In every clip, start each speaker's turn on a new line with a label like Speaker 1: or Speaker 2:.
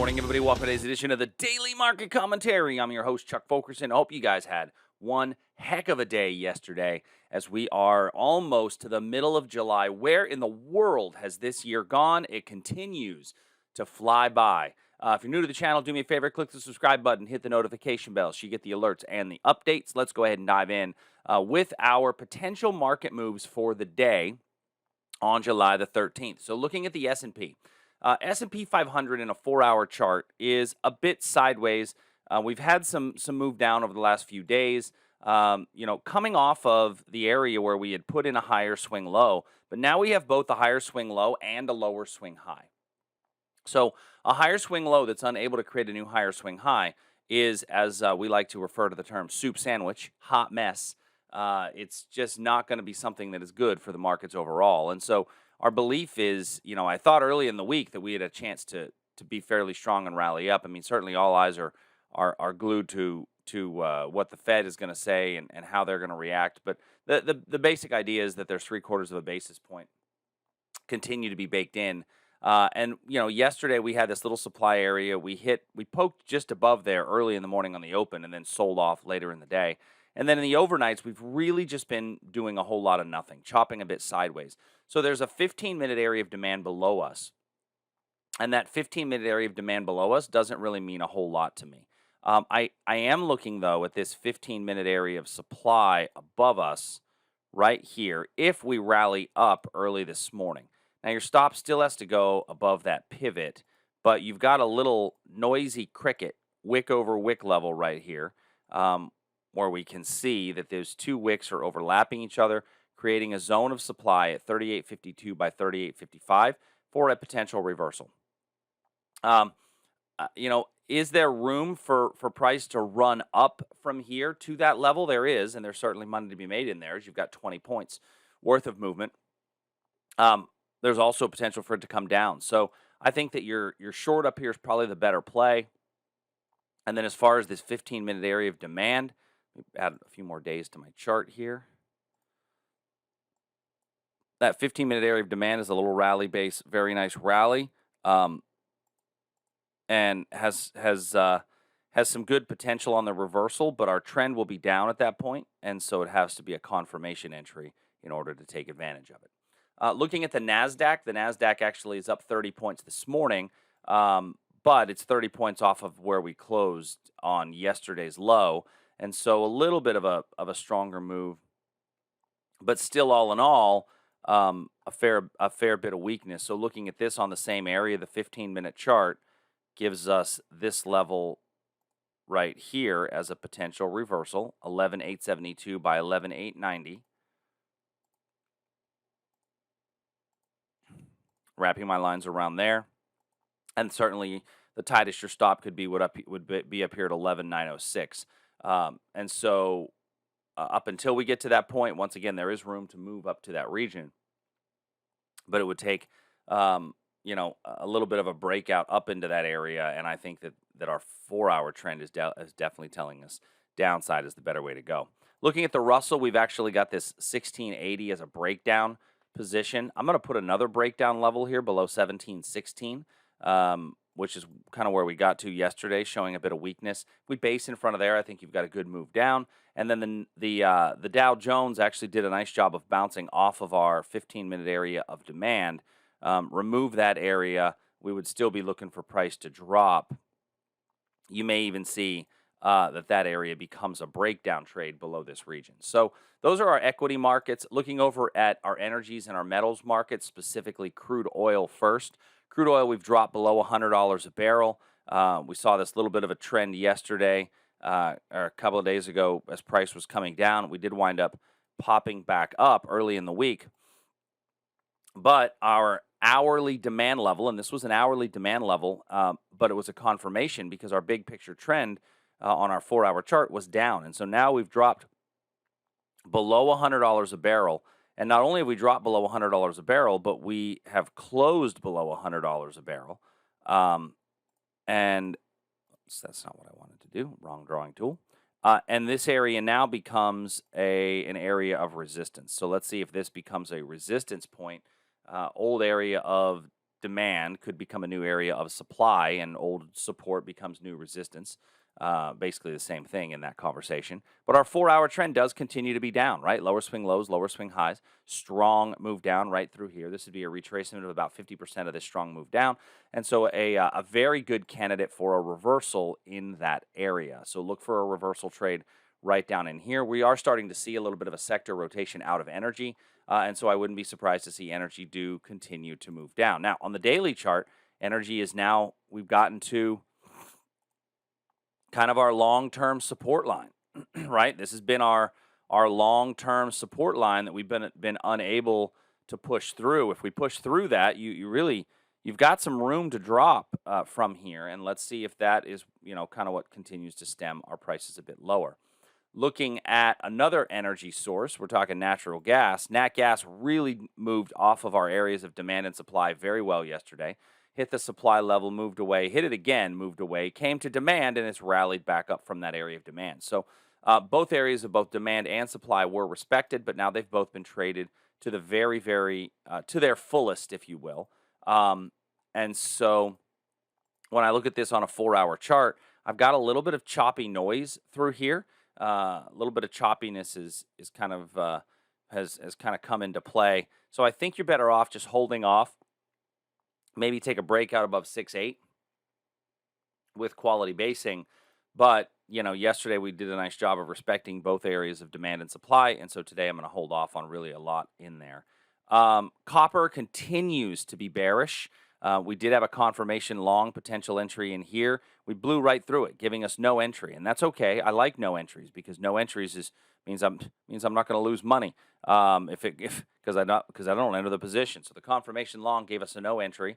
Speaker 1: morning, everybody. Welcome to today's edition of the Daily Market Commentary. I'm your host, Chuck Fulkerson. I hope you guys had one heck of a day yesterday as we are almost to the middle of July. Where in the world has this year gone? It continues to fly by. If you're new to the channel, do me a favor, click the subscribe button, hit the notification bell so you get the alerts and the updates. Let's go ahead and dive in with our potential market moves for the day on July the 13th. So looking at the S&P. S&P 500 in a 4-hour chart is a bit sideways. We've had some move down over the last few days, coming off of the area where we had put in a higher swing low, but now we have both a higher swing low and a lower swing high. So a higher swing low that's unable to create a new higher swing high is, as we like to refer to the term, soup sandwich, hot mess. It's just not going to be something that is good for the markets overall. And so our belief is, I thought early in the week that we had a chance to be fairly strong and rally up. I mean, certainly all eyes are glued to what the Fed is going to say and how they're going to react. But the basic idea is that there's 3/4 of a basis point continue to be baked in. Yesterday we had this little supply area. We poked just above there early in the morning on the open and then sold off later in the day. And then in the overnights, we've really just been doing a whole lot of nothing, chopping a bit sideways. So there's a 15-minute area of demand below us. And that 15-minute area of demand below us doesn't really mean a whole lot to me. I am looking, though, at this 15-minute area of supply above us right here if we rally up early this morning. Now, your stop still has to go above that pivot, but you've got a little noisy cricket wick over wick level right here, where we can see that those two wicks are overlapping each other, creating a zone of supply at 38.52 by 38.55 for a potential reversal. Is there room for price to run up from here to that level? There is, and there's certainly money to be made in there as you've got 20 points worth of movement. There's also potential for it to come down. So I think that your short up here is probably the better play. And then as far as this 15-minute area of demand, add a few more days to my chart here. That 15-minute area of demand is a little rally base, very nice rally, and has some good potential on the reversal, but our trend will be down at that point, and so it has to be a confirmation entry in order to take advantage of it. Looking at the NASDAQ actually is up 30 points this morning, but it's 30 points off of where we closed on yesterday's low. And so a little bit of a stronger move, but still, all in all, a fair bit of weakness. So looking at this on the same area, the 15-minute chart gives us this level right here as a potential reversal, 11,872 by 11,890. Wrapping my lines around there, and certainly the tightest your stop could be would be up here at 11,906. And so up until we get to that point, once again, there is room to move up to that region. But it would take, a little bit of a breakout up into that area. And I think that our 4-hour trend is definitely telling us downside is the better way to go. Looking at the Russell, we've actually got this 1680 as a breakdown position. I'm going to put another breakdown level here below 1716. Which is kind of where we got to yesterday, showing a bit of weakness. If we base in front of there, I think you've got a good move down. And then the Dow Jones actually did a nice job of bouncing off of our 15-minute area of demand. Remove that area, we would still be looking for price to drop. You may even see that area becomes a breakdown trade below this region. So those are our equity markets. Looking over at our energies and our metals markets, specifically crude oil first. Crude oil, we've dropped below $100 a barrel. We saw this little bit of a trend yesterday or a couple of days ago as price was coming down. We did wind up popping back up early in the week. But our hourly demand level, and this was an hourly demand level, but it was a confirmation because our big picture trend on our 4-hour chart was down. And so now we've dropped below $100 a barrel. And not only have we dropped below $100 a barrel, but we have closed below $100 a barrel. And that's not what I wanted to do. Wrong drawing tool. And this area now becomes an area of resistance. So let's see if this becomes a resistance point. Old area of demand could become a new area of supply, and old support becomes new resistance. Basically the same thing in that conversation. But our 4 hour trend does continue to be down, right? Lower swing lows, lower swing highs, strong move down right through here. This would be a retracement of about 50% of this strong move down. And so a very good candidate for a reversal in that area. So look for a reversal trade right down in here. We are starting to see a little bit of a sector rotation out of energy. And so I wouldn't be surprised to see energy do continue to move down. Now, on the daily chart, energy is now, we've gotten to kind of our long-term support line, right? This has been our long-term support line that we've been unable to push through. If we push through that, you've got some room to drop from here, and let's see if that is kind of what continues to stem our prices a bit lower. Looking at another energy source, we're talking natural gas. Nat gas really moved off of our areas of demand and supply very well yesterday. Hit the supply level, moved away, hit it again, moved away, came to demand, and it's rallied back up from that area of demand. So both areas of both demand and supply were respected, but now they've both been traded to the to their fullest, if you will. And so when I look at this on a 4 hour chart, I've got a little bit of choppy noise through here. A little bit of choppiness is kind of has kind of come into play. So I think you're better off just holding off. Maybe take a breakout above 6.8 with quality basing. But yesterday we did a nice job of respecting both areas of demand and supply, and so today I'm going to hold off on really a lot in there. Copper continues to be bearish. We did have a confirmation long potential entry in here. We blew right through it, giving us no entry, and that's okay. I like no entries because no entries means I'm not going to lose money because I don't enter the position. So the confirmation long gave us a no entry.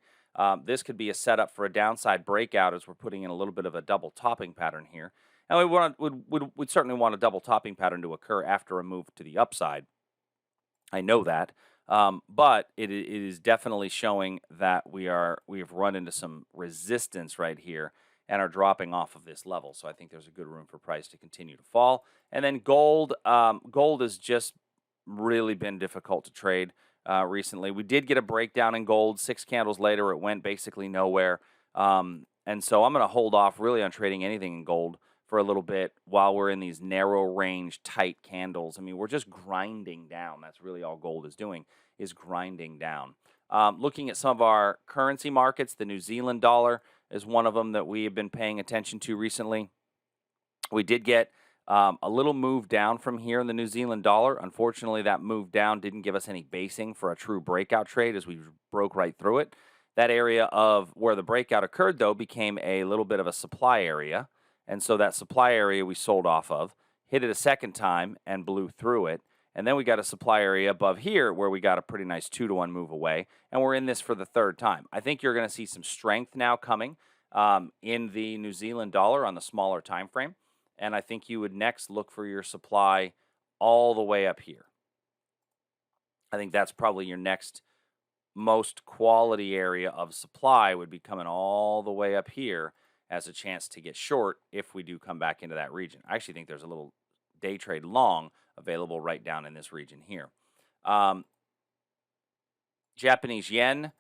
Speaker 1: This could be a setup for a downside breakout as we're putting in a little bit of a double topping pattern here, and we'd certainly want a double topping pattern to occur after a move to the upside. I know that. But it is definitely showing that we have run into some resistance right here and are dropping off of this level. So I think there's a good room for price to continue to fall. And then gold has just really been difficult to trade recently. We did get a breakdown in gold. 6 candles later, it went basically nowhere. And so I'm going to hold off really on trading anything in gold for a little bit while we're in these narrow range, tight candles. I mean, we're just grinding down. That's really all gold is doing, is grinding down. Looking at some of our currency markets, the New Zealand dollar is one of them that we have been paying attention to recently. We did get a little move down from here in the New Zealand dollar. Unfortunately, that move down didn't give us any basing for a true breakout trade as we broke right through it. That area of where the breakout occurred, though, became a little bit of a supply area. And so that supply area we sold off of, hit it a second time and blew through it. And then we got a supply area above here where we got a pretty nice 2-to-1 move away. And we're in this for the third time. I think you're going to see some strength now coming in the New Zealand dollar on the smaller time frame. And I think you would next look for your supply all the way up here. I think that's probably your next most quality area of supply would be coming all the way up here as a chance to get short if we do come back into that region. I actually think there's a little day trade long available right down in this region here. Japanese yen,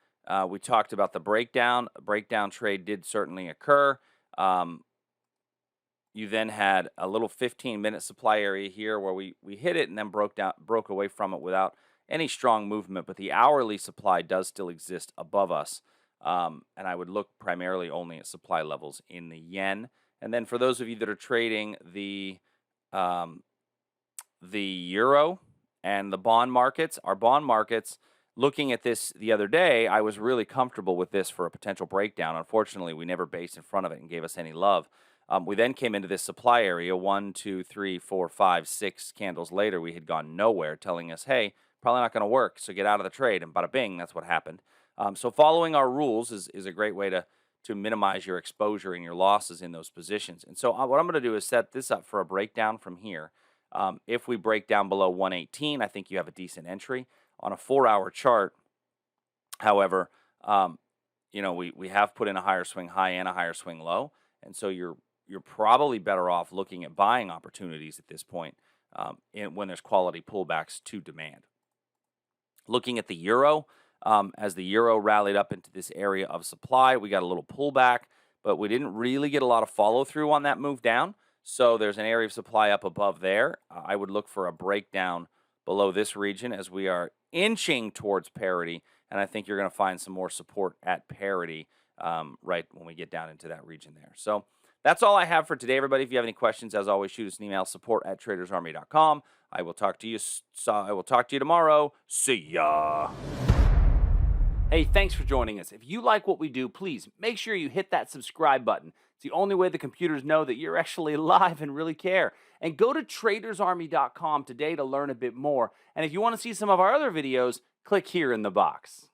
Speaker 1: we talked about the breakdown. A breakdown trade did certainly occur. You then had a little 15-minute supply area here where we hit it and then broke away from it without any strong movement, but the hourly supply does still exist above us. And I would look primarily only at supply levels in the yen. And then for those of you that are trading the euro and the bond markets, our bond markets, looking at this the other day, I was really comfortable with this for a potential breakdown. Unfortunately, we never based in front of it and gave us any love. We then came into this supply area 1, 2, 3, 4, 5, 6 candles later. We had gone nowhere, telling us, hey, probably not going to work, so get out of the trade. And bada bing, that's what happened. So following our rules is a great way to minimize your exposure and your losses in those positions. And so what I'm going to do is set this up for a breakdown from here. If we break down below 118, I think you have a decent entry. On a 4-hour chart, however, we have put in a higher swing high and a higher swing low. And so you're probably better off looking at buying opportunities at this point when there's quality pullbacks to demand. Looking at the euro, as the euro rallied up into this area of supply. We got a little pullback, but we didn't really get a lot of follow through on that move down. So there's an area of supply up above there. I would look for a breakdown below this region as we are inching towards parity. And I think you're going to find some more support at parity right when we get down into that region there. So that's all I have for today, everybody. If you have any questions, as always, shoot us an email, support@tradersarmy.com. I will talk to you tomorrow. See ya. Hey, thanks for joining us. If you like what we do, please make sure you hit that subscribe button. It's the only way the computers know that you're actually alive and really care. And go to tradersarmy.com today to learn a bit more. And if you want to see some of our other videos, click here in the box.